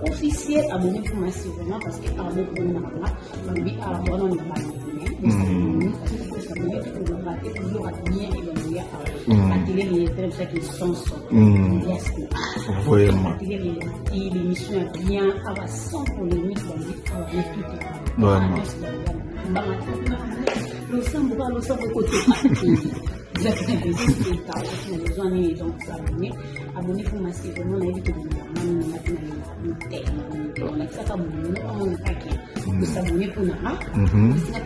officiel abonné pour massivement parce que abonné pour nous abonné pour massivement on a dit que de s'abonner pour nous.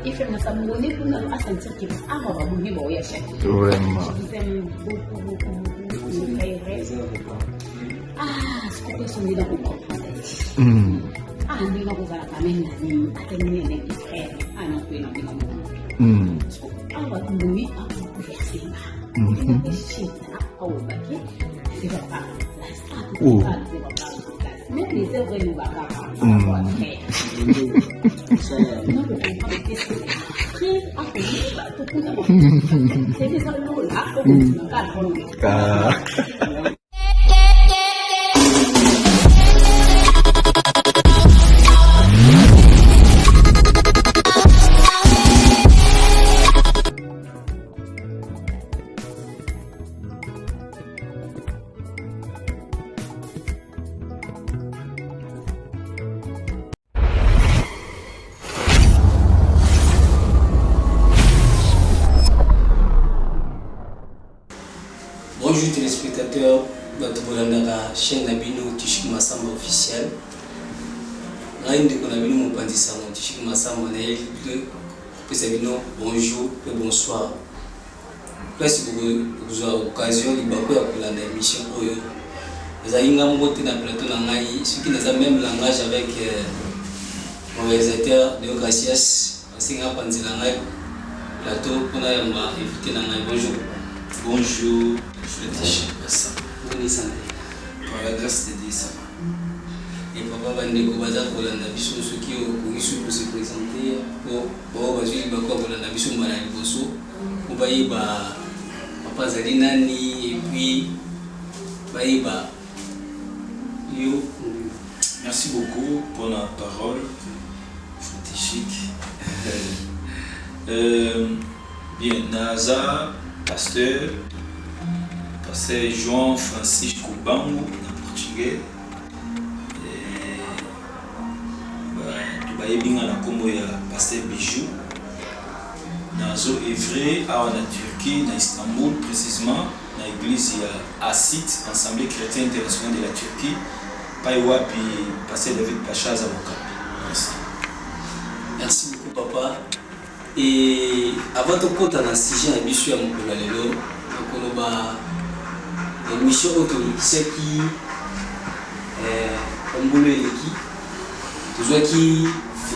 Il fait de s'abonner pour nous à sentir qu'il faut avoir abonné pour y acheter. Vraiment. Je vous aime beaucoup. Ah, ce que vous avez dans le corps. Ah, nous n'avons pas la caméra, nous attendons les frères. Ah, non, non. Ah, on va nous à converser. Même les œuvres nous Bonjour téléspectateurs, de la chaîne Nabino Tishik Massamba officiel. Tishik Massamba bonjour et bonsoir. Merci pour l'occasion de la émission. Nous avons un plateau ce qui nous a même langage avec mon réalisateur de Gracias. Plateau pour inviter bonjour. Bonjour, Frédéric Bassin. Bonne santé. Par la grâce de Dieu, ça va. Et papa va nous baza pour la nation, ceux qui ont se présenter pour baser le bac pour la nation malade bosso. On va y ba papa Zalinani et puis va y ba yo. Merci beaucoup pour la parole, Frédéric. Bien, Naza. Pasteur João Francisco Bango, en portugais. Tu vas bien à la combo ya Pasteur Bijou. Nazo Evry, en Turquie, en Istanbul, précisément, dans l'église Asit, Assemblée chrétienne internationale de la Turquie. Païwa puis Pasteur David Pachaz avocat. Merci. Merci beaucoup, papa. Et avant de compter dans le sujet, je suis à mon collègue. Donc, on a une mission autorisée qui est un boulot qui qui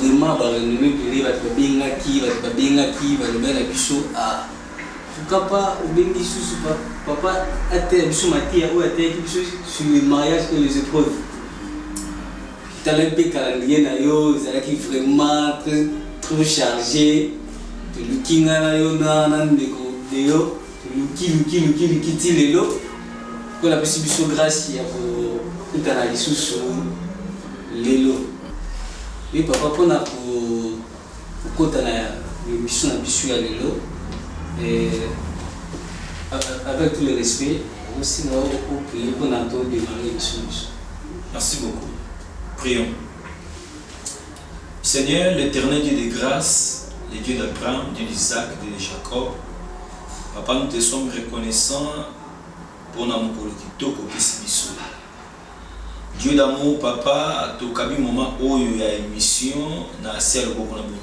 vraiment va renommer pour va te bien qui va le mettre à bichot à papa ou bien sous papa a été bichot matia ou a été bichot sur le mariage et les épreuves. Dans le pays calendrier nayo, c'est qui vraiment très chargé. De lukinga na yo na ndeko de yo luki tilelo pour la possibilité grâce ya ko utana lisusu lelo et papa pona ko kota na mission na bisu ya lelo et avec tout le respect aussi na au prier pour na to démarrer mission. Merci beaucoup. Prions. Seigneur, l'Éternel Dieu de grâce, le Dieu d'Abraham, Dieu d'Isaac, Dieu de Jacob. Papa, nous te sommes reconnaissants pour notre kitoko kisibiso. Dieu d'amour, papa, tu as un moment où il y a une mission dans la ciel pour la bonne.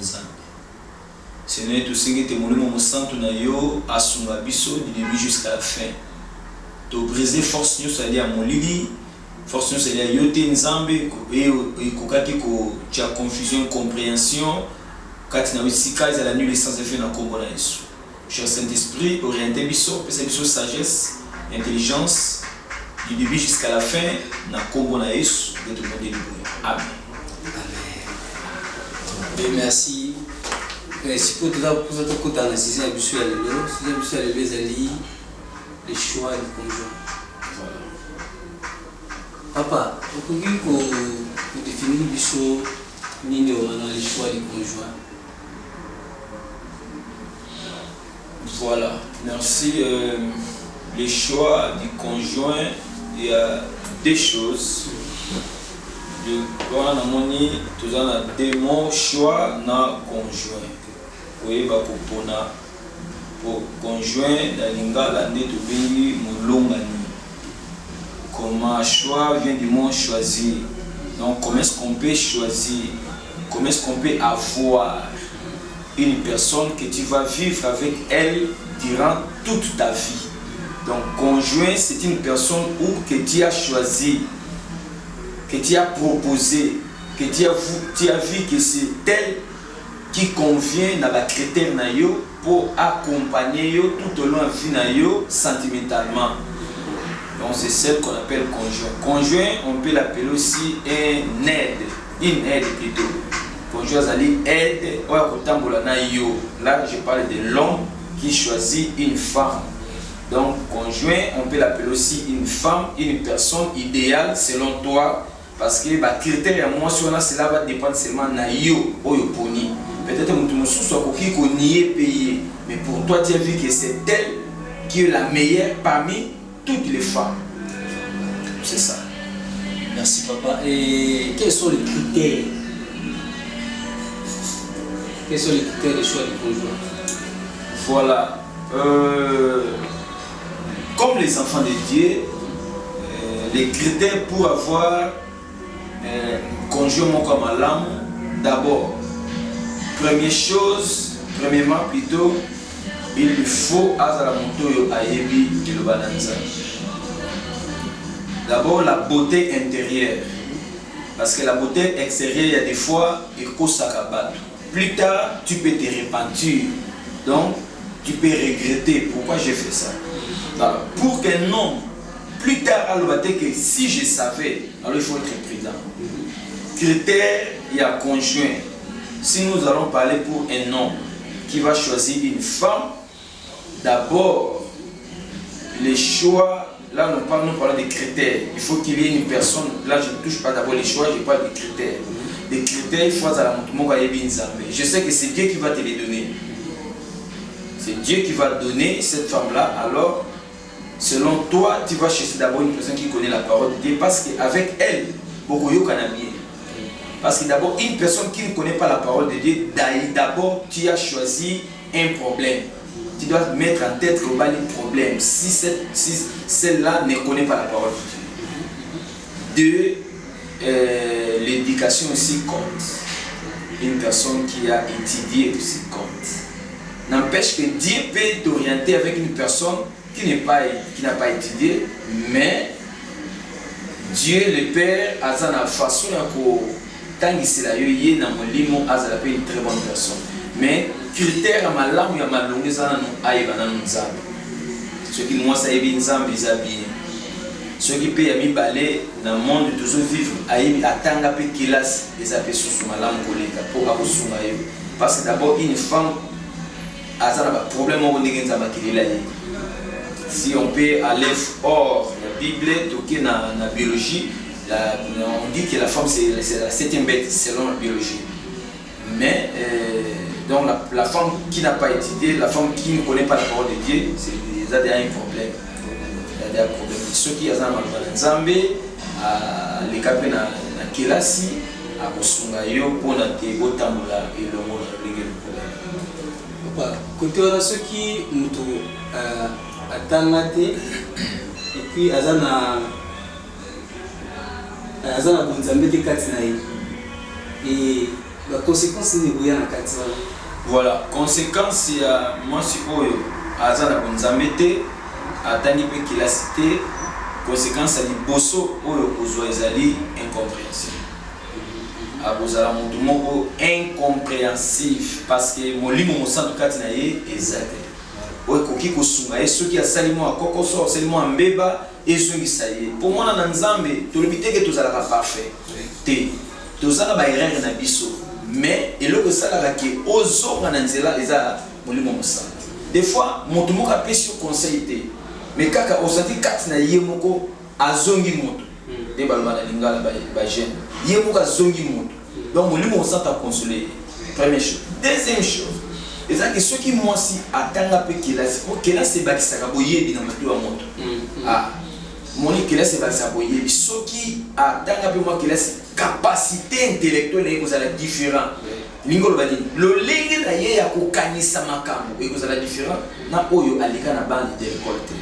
Seigneur, tu sais que tu es mon sang, tu as à son abisso du début jusqu'à la fin. Tu as brisé force, nous, c'est-à-dire à mon lit, force, nous, c'est-à-dire yote nzambe, et tu as confusion, compréhension. Quand tu as eu la nuit, sans effet dans le cher Saint-Esprit, orienté biso, sagesse, intelligence, du début jusqu'à la fin, dans le combo de tout le monde. Amen. Amen. Merci. si pour tout en assistant à Bissou à l'élo, si à Bissou à l'élo, les choix du conjoint. Papa, vous pouvez définir Bissou, ni les choix du conjoint. Voilà, merci. Les choix du conjoint, il y a des choses. Voilà, nous avons des mots choix na conjoint. Oui, pour conjoint, la lingala n'est tout pays moulongani. Comment choix vient du mot choisir. Donc, comment est-ce qu'on peut choisir? Comment est-ce qu'on peut avoir une personne que tu vas vivre avec elle durant toute ta vie? Donc, conjoint, c'est une personne que tu as choisi, que tu as proposé, que tu as vu que c'est elle qui convient dans les critères pour accompagner yo tout au long de la vie sentimentalement. Donc, c'est celle qu'on appelle conjoint. Conjoint, on peut l'appeler aussi une aide plutôt. Conjoint, c'est aide. Là, je parle de l'homme qui choisit une femme. Donc, conjoint, on peut l'appeler aussi une femme, une personne idéale selon toi. Parce que les critères émotionnels, cela va dépendre seulement de yo ou yo poni. Peut-être que nous sommes payé, mais pour toi, tu as vu que c'est elle qui est la meilleure parmi toutes les femmes. C'est ça. Merci papa. Et quels sont les critères? Quels sont les critères de choix du conjoint? Voilà. Comme les enfants de Dieu, les critères pour avoir un conjoint comme l'âme, d'abord, premièrement plutôt, il lui faut d'abord la beauté intérieure. Parce que la beauté extérieure, il y a des fois, il cause à plus tard, tu peux te repentir. Donc, tu peux regretter pourquoi j'ai fait ça. Alors, pour qu'un homme, plus tard, alors que si je savais, alors il faut être prudent. Critère, il y a conjoint. Si nous allons parler pour un homme qui va choisir une femme, d'abord, les choix, là nous parlons des critères. Il faut qu'il y ait une personne, là je ne touche pas d'abord les choix, je parle des critères. Des critères, il faut je sais que c'est Dieu qui va te les donner. C'est Dieu qui va donner cette femme-là. Alors, selon toi, tu vas chercher d'abord une personne qui connaît la parole de Dieu. Parce qu'avec elle, beaucoup de bien. Parce que d'abord, une personne qui ne connaît pas la parole de Dieu, d'abord, tu as choisi un problème. Tu dois mettre en tête le bas du problème. Si celle-là ne connaît pas la parole de Dieu. L'éducation aussi compte. Une personne qui a étudié aussi compte. N'empêche que Dieu peut t'orienter avec une personne qui n'a pas étudié, mais Dieu le Père a une façon tant qu'il s'est là, il y a une très bonne personne. Mais critère à ma langue, à ma langue, ça ce qui moi ça est bien, ceux qui payent à mi balai dans le monde de toujours vivre, à tanga pe kilas les appels sous ma langue pour parce que d'abord une femme a un problème au niveau de si on peut aller hors la Bible, toquer dans la biologie, on dit que la femme c'est la 7e bête selon la biologie. Mais donc la femme qui n'a pas étudié, la femme qui ne connaît pas la parole de Dieu, il y a un problème. Il y a des problèmes. Ceux qui ont un Nzambe, les capés na kelasi, à Kosunga yo pour na te botambola et le mot papa, côté on a ceux qui nous attendent et puis azana bonzambe te katina et la conséquence ni boya na katina. Voilà, conséquence il y a moi si oyo azana bonzambe te atani pe kilasité conséquence ali bosso oyo kozwa ezali incompréhensible. Abozala mutu moko incompréhensif parce que molimo mosantu kati na ye ezate. Oyo koki kosunga ye soki asalimo akokoso asalimo ambeba ezongisa ye. Pour moi na Nzambe tolobi te ke tozalaka parfait. Te tozala ba erreur na biso. mais eloko esalaka ke ozonga na nzela eza molimo mosala. Des fois moto moko apesi yo conseil te, mais kaka osati kati na ye moko azongi moto nde baloba na lingala bagene ye moko azongi moto, donc molimo mosala ta consoler. Première chose. Deuxième chose, eza ke soki mwasi atanga mpe kelasi po kelasi ebakisaka boyebi na moto ya moto. Moni kelasi ebakisaka boyebi soki atanga mpe mwa kelasi capacité intellectuelle ekozala différent. Lingo loba nini lolenge na ye ya kokanisa makambo ekozala différent na oyo aleka na bande de l'école te.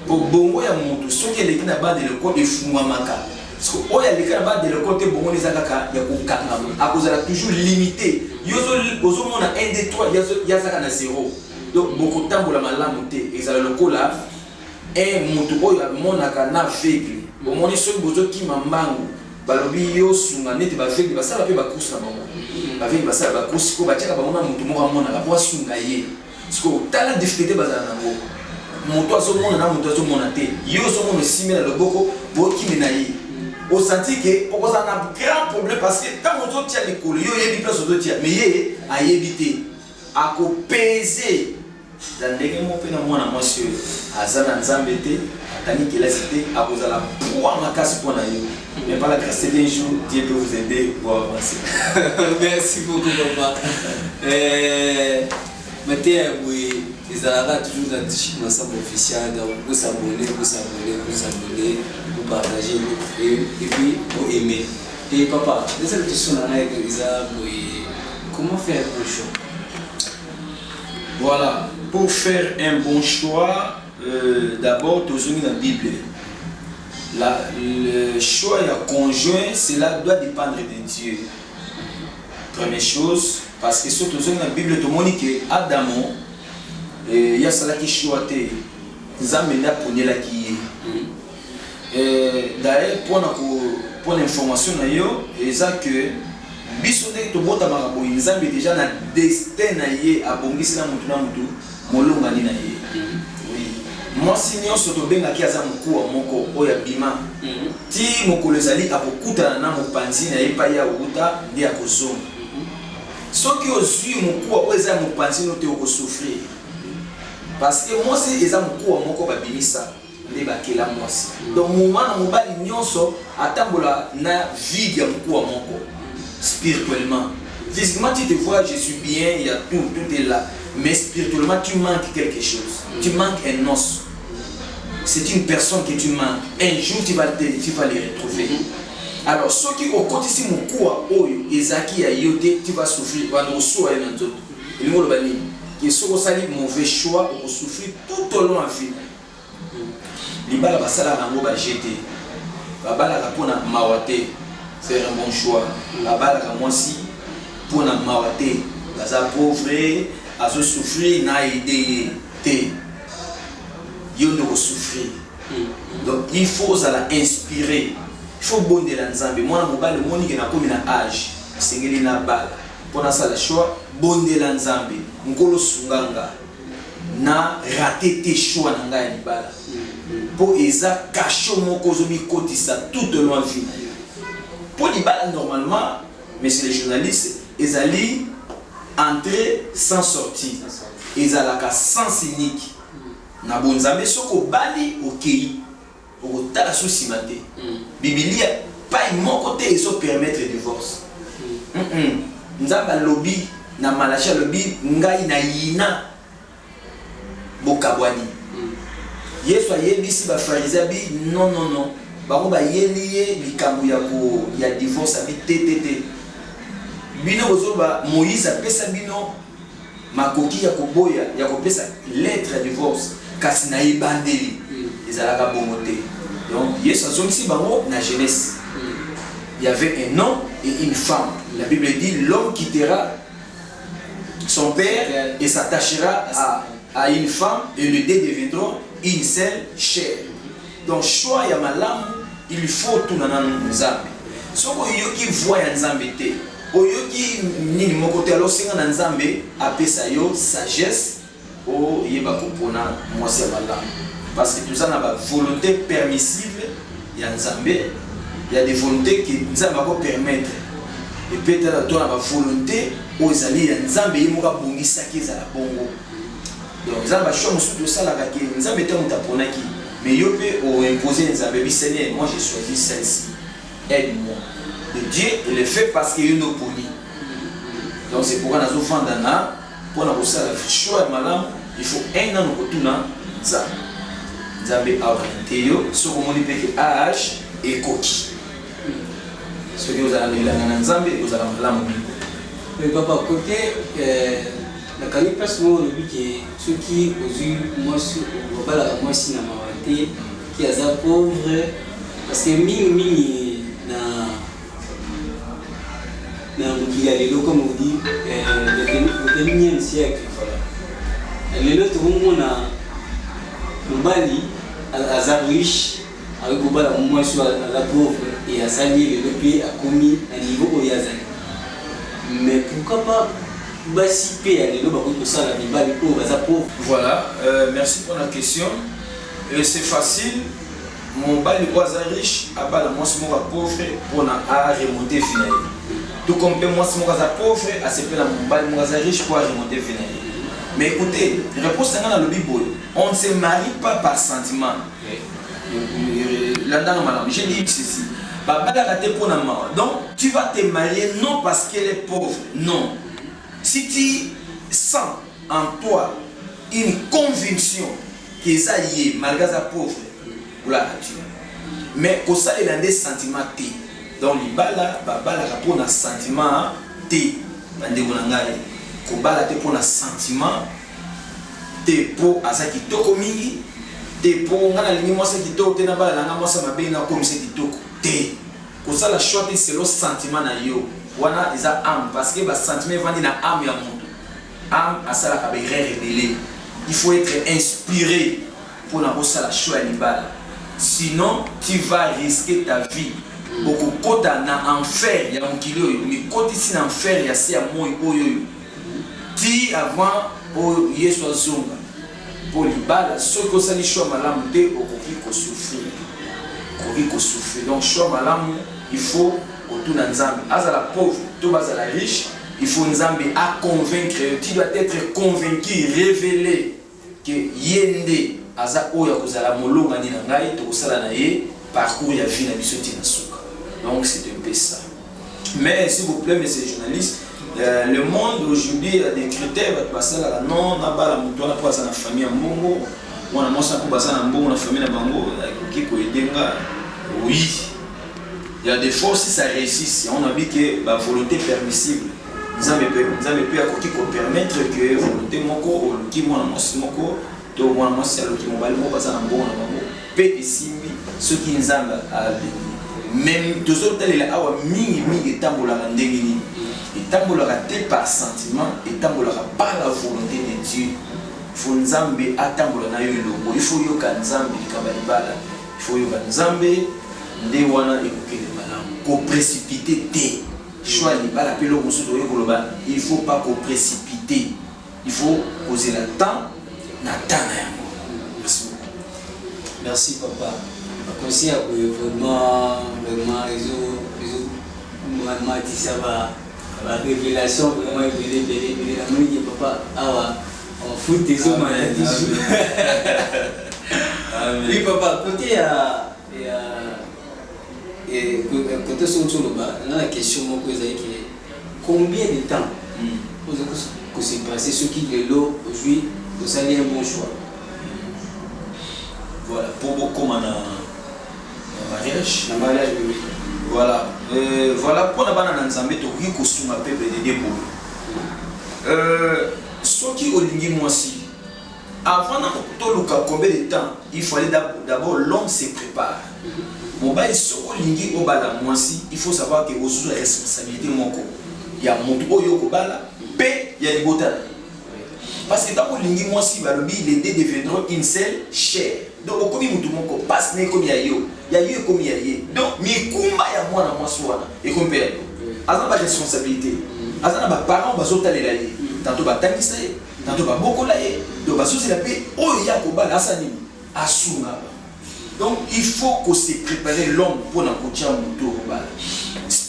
Po bongo ya moto soki eleki na bande de l'école efungwamaka, parce que oyo aleka na bande de l'école te bongo eza kaka ya kokangama akozala toujours limité. Ozomona 1 2 3 yazaka na 0, donc bokotambola malamu te ezala lokola moto oyo amonaka na aveugle. Omoni soki bozokima mbangu balobi yo sunga neti baveugle basala mpe bacourse na bango, baveugle basala bacourse ko batiaka bango na moto moko amonaka po asunga ye, siko tala difficulté bazala nango. Moto azomona na moto azomona te, yo ozomona osimi na loboko bokimi na ye, osanti ke okozala na grand problème parce que ntango ozotia likolo yo oyebi place ozotia mais ye ayebi te akopese za ndenge moko mpe na mwana mwasi oyo aza na nzambe te atangi kelasi te akozala poids makasi mpo na yo. Mais par la grâce d'un jour, Dieu peut vous aider pour avancer. Merci beaucoup, papa. Maintenant, oui, ils ont toujours la discussion ensemble officielle, donc vous s'abonner, vous partager et puis vous aimer. Et papa, deuxième question, comment faire un bon choix? Voilà, pour faire un bon choix, d'abord, tu as la Bible. Le choix conjoint, cela doit dépendre de Dieu. Première chose, parce que surtout dans la Bible, tout le monde dit que Adamo, il y a cela qui choisit, ils amènent à prendre la qui est. D'ailleurs, pour l'information, il y a que bisonné to bota maraboy, ils amènent déjà na destin à bongisi na mutu molonga ni na ye. Moi si nyonso tobengaki aza mokua moko oyo abima ti mokolo ezali akokutana na mopanzi na ye epai ya outa nde akozonga. Soki ozwi mokua oyo eza mopanzi no te okosouffrir, parce que mwasi eza mokua moko babimisa nde bakela mwasi. Donc mwana mobali nyonso atambola na vide ya mokua moko spirituellement. Physiquement tu te vois, je suis bien, il y a tout est là, mais spirituellement tu manques quelque chose, tu manques un os. C'est une personne que tu manques. Un jour, tu vas les retrouver. Alors, ceux qui ont côté si mon quoi, Ezaki a yoté, tu vas souffrir. Tu vas nous souffrir dans d'autres. Il m'a dit que ceux qui ont mauvais choix, vont souffrir tout au long de la vie. Les balles va saler à va jeter. La balle va pour mawate, faire un bon choix. La balle va moi si pour mawate, la pauvre, à se souffrir, n'a aidé. Il doit souffrir. Donc il faut inspirer. Il faut bondir la nzambe. Moi, je suis venu à âge. C'est un bal. Pour ça, le choix, bondir la nzambe. Ngolo sunganga. Na raté tes choix na ngai libala. Pour eza cacho moko zomi kotisa tout au long de la vie. Pour libala normalement, messieurs les journalistes, ils allaient entrer sans sortir. Ils allaient sans unique. Na bonzambe soko bali okei okotala souci maté Biblia pas mon côté ils ont permettre le divorce nzamba lobby na malacha lobby ngai na yina bokabwani Yesu ayebisi ba pharisiens bi non bango ba yeliye likambo ya divorce abi tétété bino bozoba Moïse apesa bino makoki ya koboya ya kopesa lettre de divorce kasi na ebandeli ezalaka bongote. Donc Yesu azongisi bango na Genèse. Il y avait un homme et une femme. La Bible dit l'homme quittera son père et s'attachera à une femme et les deux deviendront une seule chair. Donc choix ya malamu il faut tout na nzambe. Soko yoki voix ya nzambe te. Oyoki nini moko te alors singa na nzambe apesa yo sagesse o yeba kopona mwasi ya malamu. Parce que tout ça n'a pas volonté permissive ya nzambe. Il y a des volontés que nzambe va permettre. et peut-être toi la volonté aux alliés nzambe yemoka bongisa ki za la bongo donc nzambe choix musutu ça la ka nzambe te mutaponaki mais yo pe o imposer nzambe bi Seigneur moi j'ai choisi celle-ci aide-moi de Dieu il le fait parce que yo no poni donc c'est pourquoi nazo fandana pour na kosala choix malam il faut un an kotuna nzambe nzambe orienté yo so komoni pe que âge et coquille ce que vous allez la nzambe vous allez la mobile mais papa côté la kani passe moi le but que ceux qui osent moi sur bala moi si na mawate qui a za pauvre parce que mingi na mukili lelo comme on dit le 21e siècle voilà lelo tout le monde a mobali à riche avec bala moi sur la pauvre et à saluer le pays a commis un niveau au yazali mais pourquoi pas basiper à l'élo pour ça la bibali pour baza pauvre. Voilà, merci pour la question. C'est facile. Mon bal est riche, à bas moi c'est mon pauvre pour à remonter final. Tout comme moi c'est mon pauvre, à ce point mon bal moi riche pour remonter final. Mais écoutez, réponse dans le Bible, on ne se marie pas par sentiment. Là-dedans, madame, j'ai dit ceci. Donc, tu vas te marier non parce qu'elle est pauvre, non. Si tu sens en toi une conviction que ça y est, malgré sa pauvre, voilà, mais que ça il a des sentiments T. Donc, il bala pour un sentiment T. Ko bala te pour un sentiment T pour à ça qui toko mingi, T pour ngana lingi moi ça qui toko te na bala nga moi ça mabe na comme ça qui toko T. Ko ça la choix c'est le sentiment na yo. Wana isa âme parce que ba sentiment vandi na âme ya mutu. Âme à ça la ka révélé. Il faut être inspiré pour na ça la choix libala. Sinon tu vas risquer ta vie. Beaucoup kota na enfer ya mukili oyo, mais kota ici na enfer ya se ya moyo oyo. Ti avant o yesu azonga. Pour libala ce que ça li choix malamu te okoki ko souffrir. Ko souffrir. Donc choix malamu il faut autour de Nzambe. Azala pauvre, tout bazala riche, il faut Nzambe à convaincre. Tu dois être convaincu, révélé que yende aza oya kozala molonga ni ngai to sala na ye parcours ya vie na biso tina suka. Donc c'est un peu ça. Mais s'il vous plaît messieurs les journalistes, le monde aujourd'hui a des critères basala non na bala muto na poza na famille ya mbongo, mwana mosa ko basala na mbongo na famille na bango ki ko edenga oui. Il y a des forces si ça réussit, on a dit que la volonté permissible. Nous avons pu permettre que la volonté moko qui moi moko to moi c'est le qui mobile mo basa na bon na bango pe isimbi ce qui nous a même deux autres les awa mingi tambola ndenge ni tambola te par sentiment et tambola par la volonté de Dieu. Faut Nzambe atambola na yo longo, il faut yo ka Nzambe kabali bala, il faut yo ka Nzambe nde wana ekokele malamu ko précipiter te choix libala pe lo musu to ekoloba il faut pas ko précipiter, il faut poser le temps na temps na yango. Merci papa. Aussi vraiment réseau vraiment dit ça va la révélation vraiment éveillé la nuit de papa ah on fout des hommes oui papa côté et côté sur le bas là la question moi que combien de temps que c'est passé ce qui de l'eau aujourd'hui vous allez un bon choix. Voilà pour beaucoup en mariage oui. Voilà voilà pour la banane nzambe to ki ko suma pepe de debo soki olingi mwasi avant to luka combien de temps il fallait d'abord l'homme se prépare mobile soko lingi obala mwasi il faut savoir que ozu responsabilité moko ya moto oyo ko bala pe ya libota parce que tant lingi mwasi balobi les deux deviendront une seule chair. Donc comme mutu moko passe ne comme ya yo comme ya ye donc mi kumba ya mwana mwasi wana et comme père azana ba responsabilité azana ba parents bazotalela ye tantôt batangisa ye tantôt ba bokola ye donc basosi la paix oyo ya ko bala asani asunga donc il faut que se préparer l'homme pour na kotia mutu ko bala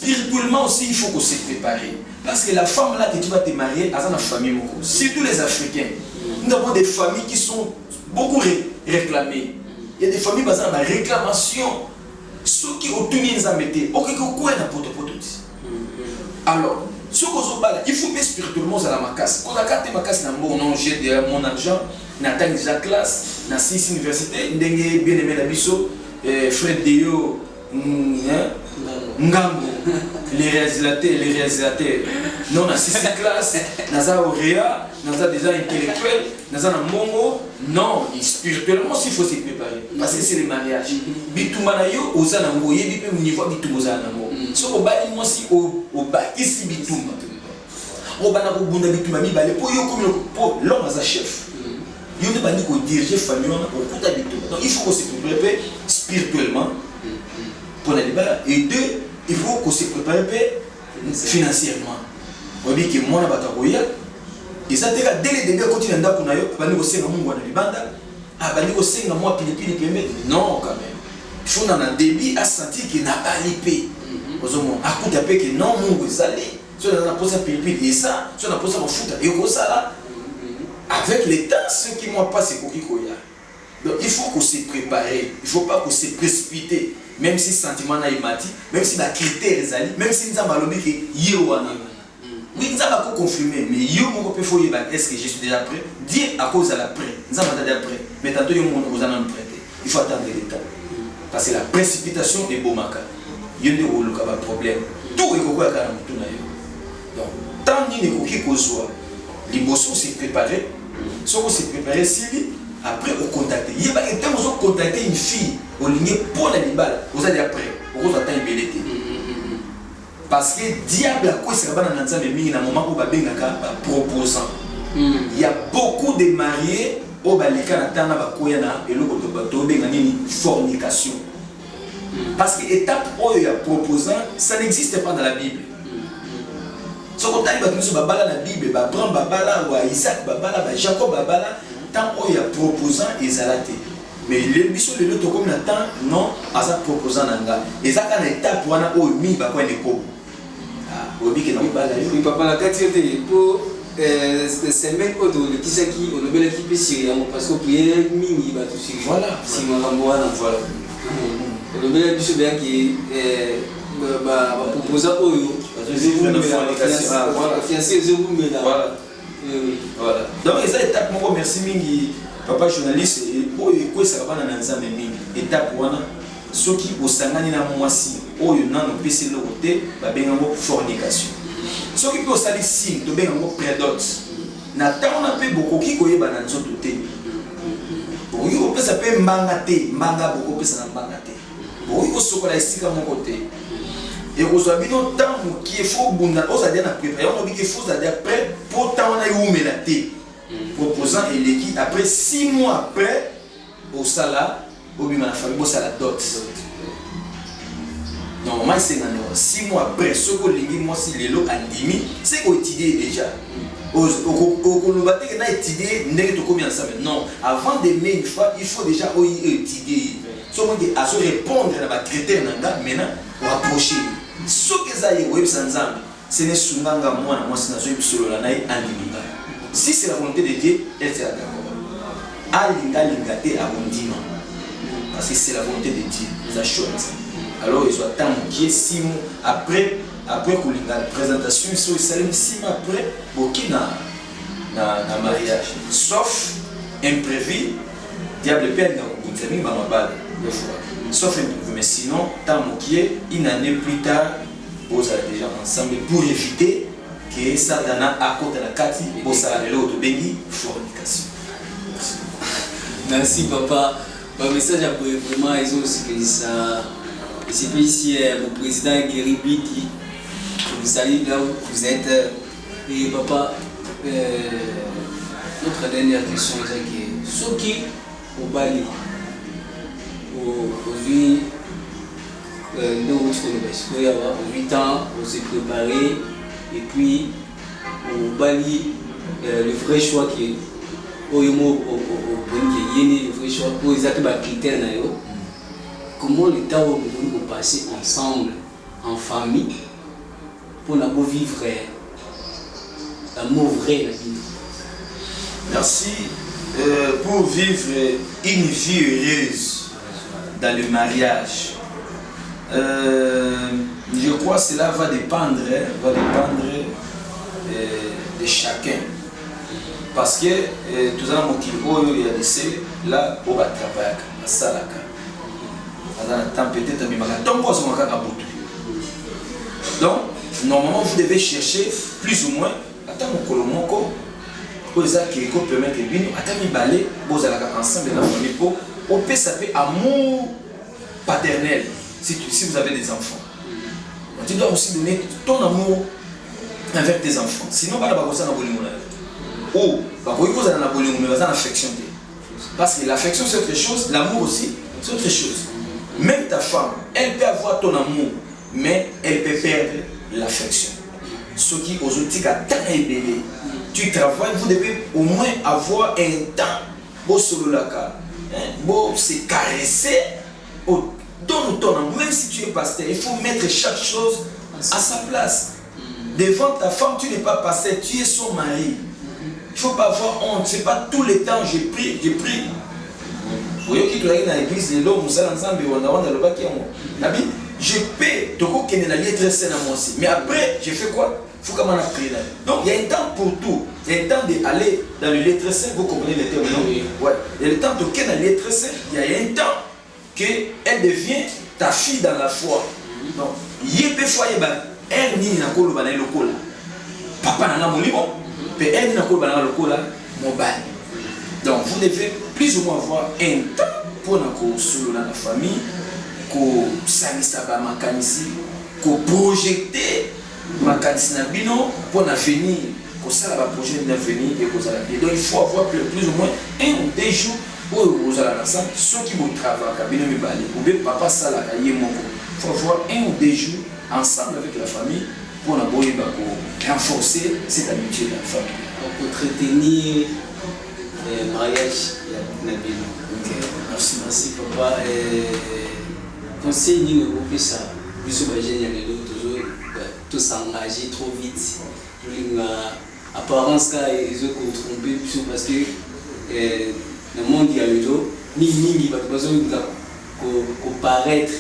spirituellement aussi, il faut qu'on se prépare. Parce que la femme là que tu vas te marier, elle a une famille. Surtout les Africains. Nous avons des familles qui sont beaucoup réclamées. Il y a des familles basées sur la réclamation. Ceux qui ont tout mis en mettre, alors, ce que il faut que spirituellement ça la macasse. Quand on a macasse, j'ai mon argent, j'attends déjà classe, dans 6 universités, j'ai bien aimé la biso, Fred Deyo, Ngango, les réalisateurs. Non, on a 6 classes, on a Auréa, on a déjà intellectuel, on a Mongo. Non, spirituellement, il faut se préparer. Parce que c'est le mariage. Bitumanayo, aux anango, il y a un niveau bitumozanango. Si on va dire, moi, si on va ici bituma. On va dire, on va dire, pour l'homme as chef. Il ne va pas dire qu'on dirige la famille, donc il faut qu'on se prépare spirituellement pour la débat. Et deux, il faut qu'on se prépare financièrement. On dit que moi, je vais et ça, dès le début, quand il y a un peu de temps, il faut non, quand même. Il faut un débit à sentir qu'il n'a pas l'épée. À coup d'appel que non, mon vous allez. Si on a posé un pilipil et ça, si on a posé un foot et ça là, avec les temps, ceux qui m'ont pas, c'est pour qui koya. Donc il faut qu'on se prépare. Il ne faut pas qu'on se précipite. Même si le sentiment n'a pas été, même si la critère est allée, même si nous avons dit que Yewana. Oui, nous avons confirmé, mais est-ce que je suis déjà prêt? Dieu à cause de la prêt. Nous avons déjà prêt. Mais tantôt, vous allez prêter. Il faut attendre le temps. Parce que la précipitation est bomaka. Il y a un problème. Tout est comme ça. Donc, tant qu'il y a les bossons se préparer. Si on se préparer, après on contacte. Il y a temps où on contacte une fille, on ligne pour la libale. Vous allez après, on attend une belle été. Parce que diable a quoi c'est dans un moment où on proposant. Il y a beaucoup de mariés au Balika et le fornication. Parce que l'étape où il y a proposant, ça n'existe pas dans la Bible. Si on a la Bible, Abraham babala, Isaac babala, Jacob babala, tant où il y a proposant et zalaté. Mais le biso le loto comme temps non, à ça proposant nanga. Et ça quand l'étape où on a mis bakwa neko. Oui, papa, la carte pour semaine auto, le Kisaki, on a bien équipé Syria, parce qu'on priait mini, bah tout Syria. Voilà. Si on a voilà. On a bien équipé bien qui proposer Oyo. Fiancé, je vous mets là. Voilà. Donc, ça étape, moi, merci Mingi, papa journaliste, et pour quoi ça va dans l'ensemble Mingi. Étape 1, ceux qui au sangani na mwasi, oyo nano pesi le côté, ba bengango fornication. Ceux qui au sali signe, to bengango prédot. Na tant on a peu beaucoup qui koyeba na nzoto te. Bon, yo pesa pe mbangate, mbanga beaucoup pesa na mbangate. Bon, yo sokola esika mon côté. Et vous avez un temps qui est faux, vous avez préparé, on a dit qu'il faut après, pour temps on a eu la thé. Proposant et l'équipe, après 6 mois après, au salaire, au bima la famille, au salaire dot. Normalement, c'est 6 mois après, ce que les moi si les lots en demi, c'est qu'on étudie déjà. Au Kolobaté, on a étudié, non, avant de mettre une fois, il faut déjà étudier. Ce qu'on dit à se répondre à la critère, maintenant, pour approcher. Ce que ça y est, ce n'est pas moi, si c'est la volonté de Dieu, elle sera d'accord. Parce que c'est la volonté de Dieu. Ça chouette. Alors, ils ont tant qui est 6 mois après la présentation, ils sont 6 mois après, beaucoup dans mariage. Sauf imprévu, diable peine dans le temps, sauf imprévu. Mais sinon, tant qui est une année plus tard, vous allez déjà ensemble pour éviter que ça donne à côté de la carte, vous allez l'autre béni, fornication. Merci papa. Le message après vraiment, ils ont aussi que ça. Et c'est ici le président Guéry Biti. Vous saluez là où vous êtes. Et papa, notre dernière question est que ceux qui au Bali, aujourd'hui, nous il y a 8 ans, on s'est préparé. Et puis, au Bali, le vrai choix qui est le vrai choix pour les critères, comment les temps vont passer ensemble, en famille, pour vivre l'amour vrai la vie. Merci. Pour vivre une vie heureuse dans le mariage, je crois que cela va dépendre de chacun. Parce que tout à l'heure, il y a des c'est là où on va travailler, ça là. Donc, normalement, vous devez chercher plus ou moins, attends mon colomoko, pour les qui peuvent permettre de venir, attends mes balais, vous allez ensemble dans la famille pour ça fait amour paternel si vous avez des enfants. Donc, tu dois aussi donner ton amour envers tes enfants. Sinon, pas la bagosa na bolingo na. Ou bagoiko za na bolingo mais za na affection. Parce que l'affection c'est autre chose, l'amour aussi c'est autre chose. Même ta femme, elle peut avoir ton amour, mais elle peut perdre l'affection. Ce qui aujourd'hui a tant ébélé. Tu travailles, vous devez au moins avoir un temps pour se se caresser. Donne ton amour, même si tu es pasteur, il faut mettre chaque chose à sa place. Devant ta femme, tu n'es pas pasteur, tu es son mari. Il ne faut pas avoir honte, ce n'est pas tout le temps j'ai pris. Vous voyez qui est dans l'église, je paie, mais après, je fais quoi? Il faut comment prier. Donc il y a un temps pour tout. Il y a un temps d'aller dans le lettre saint, vous comprenez le terme, non? Ouais. Il y a le temps de dans le lettre saint, il y a un temps qu'elle devient ta fille dans la foi. Donc, il y a des fois, elle n'y a pas de lokola. Papa n'a pas de lokola, mais elle n'a pas de lokola, mon bail. Donc vous devez plus ou moins avoir un temps pour nous solo dans la famille, pour s'amuser à projeter makanisi na bino pour l'avenir, pour ça la projet de l'avenir et pour ça la vie. Donc il faut avoir plus ou moins un ou deux jours pour vous allez ensemble, ceux qui vont travailler, bino mi bali, ou bien papa ça la cahier mon. Il faut avoir un ou deux jours ensemble avec la famille pour renforcer cette amitié de la famille. Pour entretenir le mariage na bino. Merci papa. Conseil ni groupe ça. Plus au bagage toujours tout s'engager trop vite. Apparence ils ont trompé parce que le monde il y a eu ni va besoin de paraître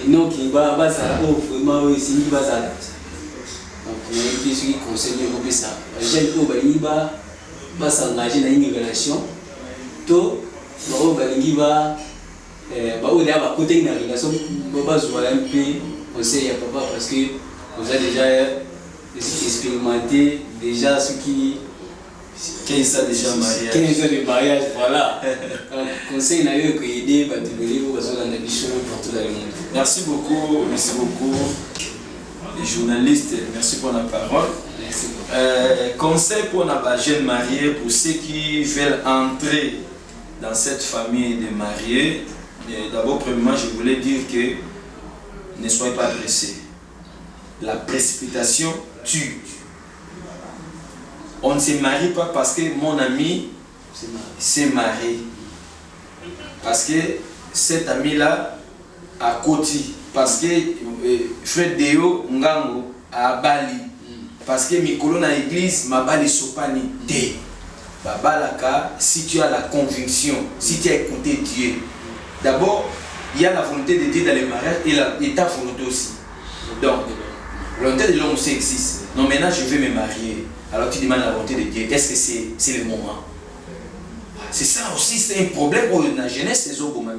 et non qui va vraiment aussi ni va ça. Donc il y a qui conseille de groupe ça. J'aime au va s'engager dans une relation. Tout va au-delà de côté de la relation, on va jouer un peu conseil à papa parce que vous avez déjà expérimenté déjà ce qui 15 ans déjà mariage. 15 ans de mariage, voilà. Conseil n'a eu que aider, bah tu veux vous dans la mission partout dans le monde. Merci beaucoup, les journalistes, merci pour la parole. Merci. Conseil pour les jeunes mariés, pour ceux qui veulent entrer dans cette famille de mariés. D'abord, premièrement, je voulais dire que ne soyez pas pressés. La précipitation tue. On ne se marie pas parce que mon ami s'est marié. Parce que cet ami-là a côté. Parce que Fred Deo Ngango a Bali. Parce que Mikolo na l'église m'a Bali Sopani D. Babalaka, si tu as la conviction, si tu as écouté Dieu. D'abord, il y a la volonté de Dieu dans le mariage et ta volonté aussi. Donc, la volonté de l'homme aussi existe. Non, maintenant je vais me marier. Alors tu demandes la volonté de Dieu. Est-ce que c'est le moment? C'est ça aussi, c'est un problème pour la jeunesse des hommes.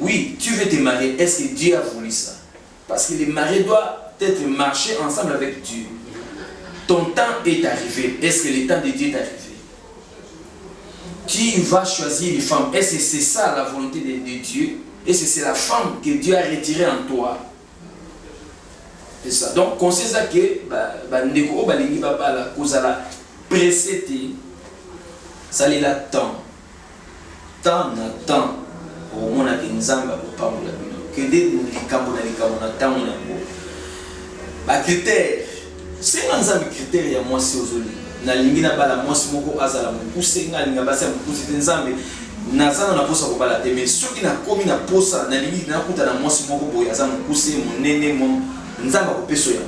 Oui, tu veux te marier. Est-ce que Dieu a voulu ça? Parce que les mariés doivent être marcher ensemble avec Dieu. Ton temps est arrivé. Est-ce que le temps de Dieu est arrivé? Tu vas choisir une femme. Est-ce que c'est ça la volonté de Dieu? Est-ce que c'est la femme que Dieu a retirée en toi? C'est ça. Donc, conseil ça que ndeko balingi babala kozala pressé ça les la temps na temps au moins na nzamba ko pamola bino que des likambo na temps na ngo ba critère c'est un nzambe critère ya moi si ozoli na lingi na bala moi si moko azala mukuse ngalinga basa mukuse nzambe nazana na posa ko bala te mais soki na komi na posa na lingi na kuta na moi si moko boya za mukuse monene mon nzamba ko peso ya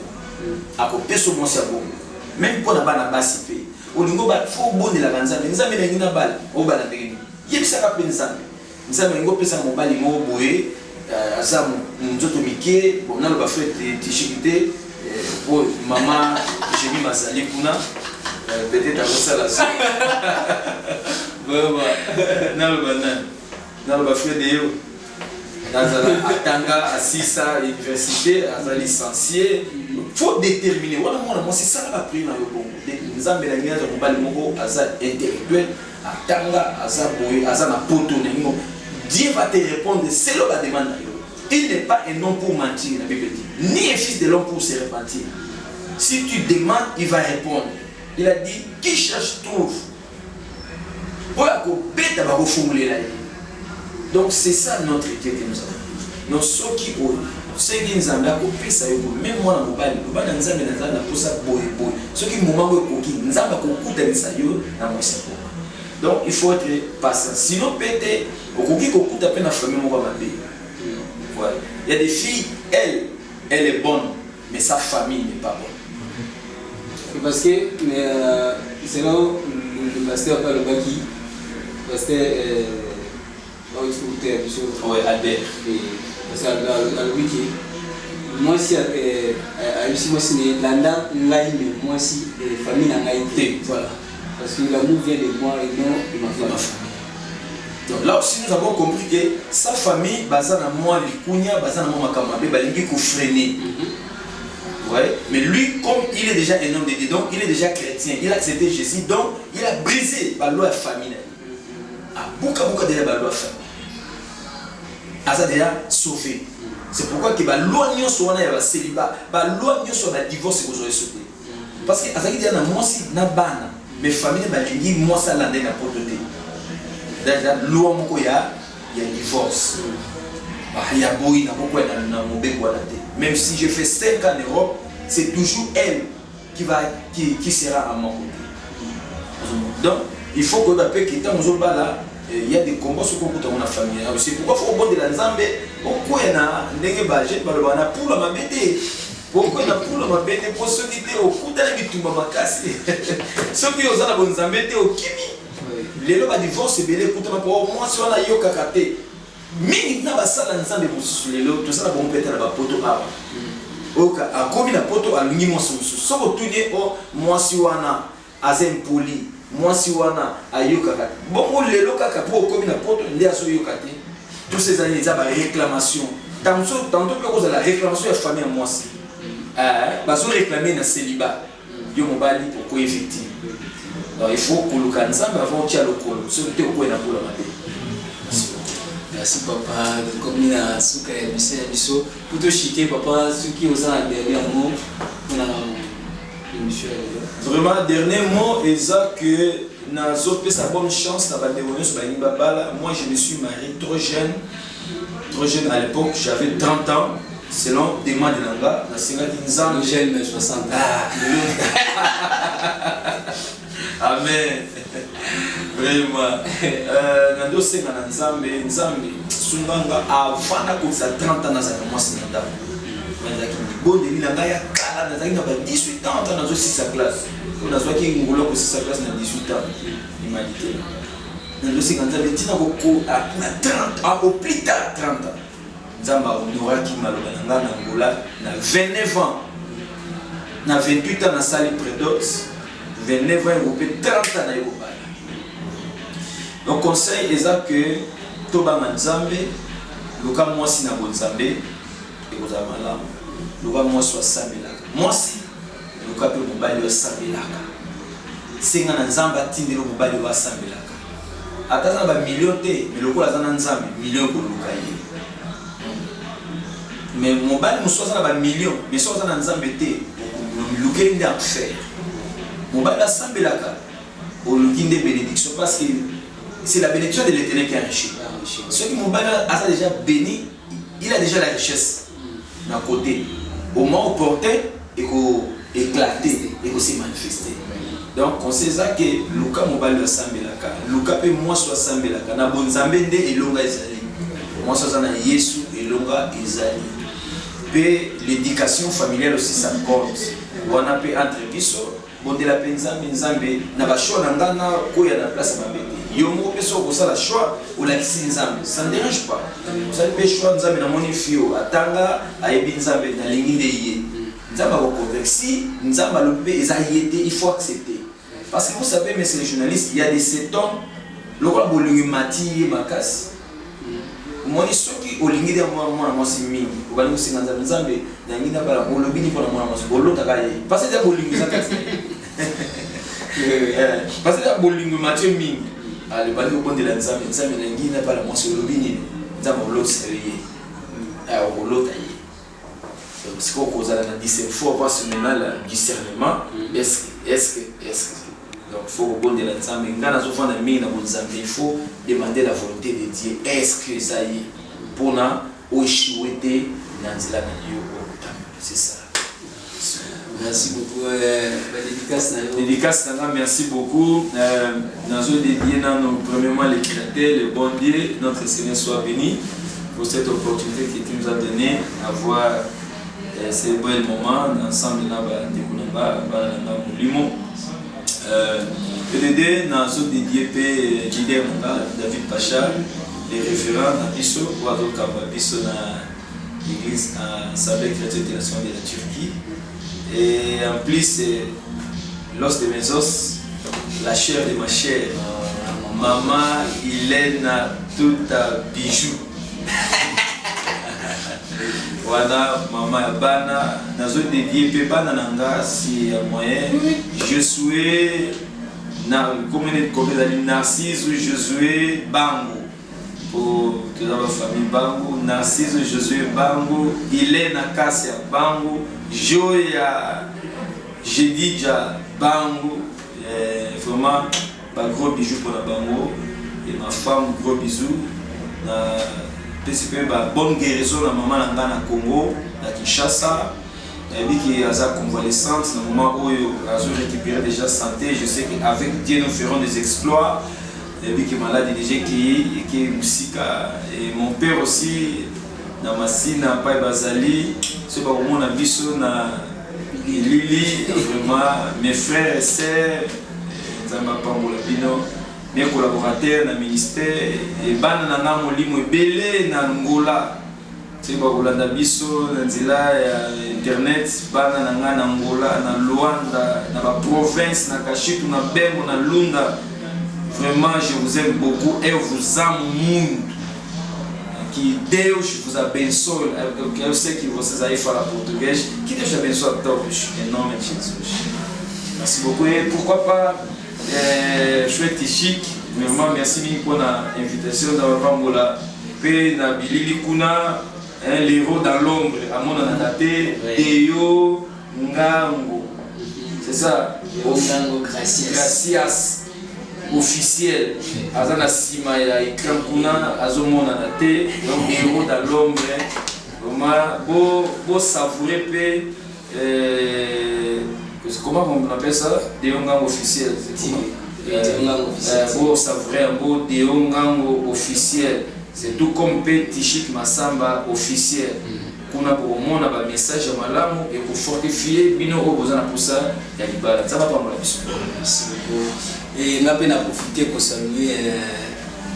akopesa mwasi ya bongo même mpona bana basi mpe olingo fo obondelaka nzambe nzambe nangi na bala obala ndenge nini yebisaka mpe nzambe nangi opesa mobali moko boye aza nzoto mike naloba fo tishiki te po mama jemi mazali kuna peut-être akosala so naloba nani naloba fo de yo atanga asisa université aza licencié faut déterminer wana mwana mwasi sala bapri na yo bongo nzambe nangi aza mobali moko aza intellectuel atanga aza boye aza na poto na yango Dieu va te répondre selon la demande. Il n'est pas un homme pour mentir, la Bible dit, ni un fils de l'homme pour se repentir. Si tu demandes, il va répondre. Il a dit, qui cherche trouve. Donc c'est ça notre Dieu que nous avons. Donc ceux qui ont, ceux qui nous ont même moi, ceux qui donc il faut être patient. Sinon peut-être, il y a des filles, elle est bonne, mais sa famille n'est pas bonne. Parce que c'est là où le pasteur parle de qui pasteur Albert. Parce que moi si moi si landa ngai mais moi si famille n'a été voilà parce que l'amour vient de moi et non de ma famille. Donc là aussi nous avons compris que sa famille bazana moi likunya bazana moi makamabe balingi ko freiner. Ouais, mais lui comme il est déjà un homme de Dieu donc il est déjà chrétien, il a accepté Jésus donc il a brisé la loi famille. Ah beaucoup déjà la loi famille. Asa déjà sauvé. C'est pourquoi que la loi n'y soit na célibat, la loi n'y soit na divorce que vous aurez sauvé. Parce que asa qui dit na moi si na bana mais famille balingi moi ça landé na pototé. Déjà loi moko ya divorce. Il y a boy na moko na mobeko na té. Même si je fais 5 ans en Europe, c'est toujours elle qui sera à mon côté. Donc il faut que d'après qui est en là il y a des combats sur la famille. C'est pourquoi il faut bon de la Nzambe. Pourquoi il y a des budget pour la poule à ma bête. Pourquoi il y a poule à ma bête pour ceux qui étaient au coup d'un bitumba makasi. Ceux qui ont la bonne Nzambe étaient au kimi. Les lois divorce c'est belé pour moi si on a yo kakate. Mingi na basala Nzambe pour les lots tout ça la bonne peut-être la poto aba. Oka a komi na poto alungi mo susu. Soko tunye o moi si wana azem poli. Moi si wana ayoka kaka bongo lelo kaka pour comme na poto ndia so yoka te tous ces années ça va réclamation tantôt que cause la réclamation de famille à moi si bazo réclamer na célibat yo mobali pour éviter donc il faut que le kanzamba avant tia lokolo ce que ko na pour la mabe. Merci papa comme ni na suka ya biso pour te chiter papa ceux qui osent en dernier mot on a vraiment dernier mot est que nazo pe sa bonne chance na bandéroné sur bani babala. Moi je me suis marié trop jeune à l'époque, j'avais 30 ans selon demande de Nanga na 50 ans jeune 60 ans. Amen. Vraiment nando senga na Nzambe sunganga avant na ko sa 30 ans na za moi c'est nanda. Bon de la ngaya kala na zaki na 18 ans dans nos 6 classe. On a zoaki ngolo ko 6 classe na 18 ans. Humanité. Dans le Nzambe tina ko na 30 ans au plus tard 30 ans. Nzamba onora ki maloba na ngana ngola na 29 ans. Na 28 ans na sali prédox. 29 ans au plus 30 ans na yobala. Donc conseil est que toba Nzambe loka moi si na Nzambe et vous avez malade. Le roi moi soit sabelaka. Moi si le cap de mobali wa sabelaka. Senga na Nzamba tindi le mobali wa sabelaka. Ataza ba million te, mais le ko la zana Nzambe million ko luka ye. Mais mobali mo soit ba million, mais soit zana Nzambe te, luka ndi en faire. Mobali wa sabelaka. Au lukinde bénédiction parce que c'est la bénédiction de l'Éternel qui enrichit. Ceux qui mobali a déjà béni, il a déjà la richesse. D'un côté, au moment opportun et qu'on éclater et qu'on s'est manifesté. Donc on sait ça que Luka mobile de Sambelaka, Luka peut moi soit Sambelaka, na bon Zambende et longa Ezali. Moi soit na Yesu et longa Ezali. Et l'éducation familiale aussi, ça compte. On a pu entre biso, bon de la penzambe, nzambe, na ba choix na koya na place ma bébé. Yo mo peso ko ça la choix ou la kisi nzambe, ça ne dérange pas. Vous avez pe choix nzambe na moni fio, atanga ayebi nzambe na lingi nde yé. Nzambe ko convaincre si nzambe le pe ezayete, il faut accepter. Parce que vous savez, messieurs les journalistes, il y a des sétons, le roi bolingi mati makasi. Moni soki olingi de mwana mwasi mingi ubali kusinga nzambe na ngina bala olobini pona mwana mwasi olota kaye parce que bolingi zakati parce que bolingi mathieu mingi ale bali ko bondela nzambe na ngina bala mwasi olobini nzambe olota sérieux olota ye donc c'est quoi cause la discernement faut avoir ce discernement est-ce donc il faut rebondir là ensemble. Il faut demander la volonté de Dieu. Est-ce que ça y est pour nous échouer dans la c'est ça. Merci beaucoup. Dédicace. Merci beaucoup. Nous avons dédié premièrement les créateurs, le bon Dieu, notre Seigneur soit béni pour cette opportunité que tu nous as donnée à voir ces beaux moments ensemble PDD dans zone dédié leader David Pacha, les référents dans Bisso, ou à Bisso dans l'église Assemblée chrétienne internationale de la Turquie. Et en plus, l'os de mes os, la chair de ma chair, maman Hélène tout à bijou. Voilà, maman Yabana, dans zone dédié Pépana Nanga, si moyen, je souhaite. Comme Narcisse Josué Bango pour toute la famille Bango, Narcisse Josué Bango, Hélène Akassia Bango, Joya Jedidja Bango, vraiment un gros bijou pour la Bango et ma femme gros bisous. Bonne guérison à maman Nanga na Congo, à Kinshasa. Qui est convalescente, au moment où elle a récupéré déjà santé, je sais qu'avec Dieu nous ferons des exploits. Et puis qui est malade déjà qui est musique. Et mon père aussi, dans ma sine, n'a pas Bazali, c'est pas au monde à Bisso, na Lili, vraiment mes frères et sœurs, mes collaborateurs dans le ministère, et Banana Molimo Belé, na Angola. C'est pas Rolanda Bisso, Nanzila, Internet, Bana na Angola, na Luanda, na la province, na Kashitu, na Bengo, na Lunda. Vraiment, je vous aime beaucoup et vous amo. Que Deus vous abençoe. Eu sei que vocês aí falam português. Que Deus abençoe a todos, em nome de Jesus. Merci beaucoup. Et pourquoi pas, chouette chic. Vraiment, merci pour l'invitation dans Angola. Pe na Bilili Kuna. L'héros dans l'ombre, à mon anaté, Deo Ngango. C'est ça? Ngango Gracias. Officiel. Azana Sima ya écran Kuna, Azomon anaté, donc héros dans l'ombre. Vraiment, beau savourer pe. Comment on appelle ça? Deo Ngango officiel. Beau savourer un beau Deo Ngango officiel. C'est tout comme Petit Chic Massamba officiel. Qu'on a pour moi un message à Malamu et pour fortifier Bino Obozana pour ça, il y a Libala. Ça va pas me Merci beaucoup. Et on a peine à profiter pour saluer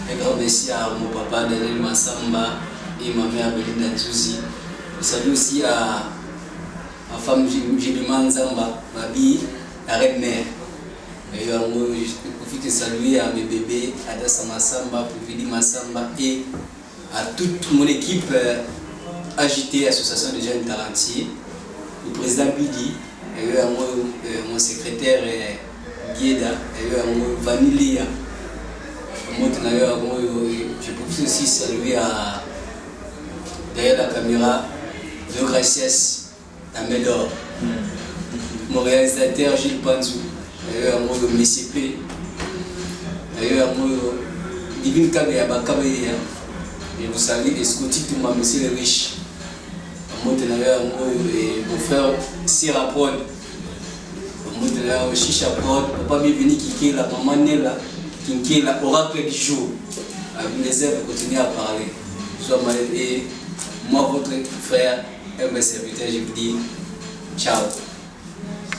un grand merci à mon papa Daniel Massamba et ma mère Belinda Nzouzi. Je salue aussi à ma femme Jibima Nzamba, ma vie, la reine-mère. Et je profite de saluer à mes bébés, Adassa Massamba, Pouvili Massamba et à toute mon équipe agitée, Association des jeunes talentiers, le président Bidi, et mon secrétaire Guéda, et Vanilia. Je profite aussi de saluer derrière la caméra de Gracias, la Médor, mon réalisateur Gilles Panzou. D'ailleurs, moi, le MCP, d'ailleurs, moi, Divine Kabe Yabakabe, et vous savez, Escoti, tout ma monsieur le riche. Moi, d'ailleurs, mon frère Sierra Prod, moi, d'ailleurs, Chicha Prod, papa est venu qui la maman Nella, qui est la oracle du jour. Avec les élèves, continuer à parler. Et moi, votre frère un serviteur, je vous dis ciao.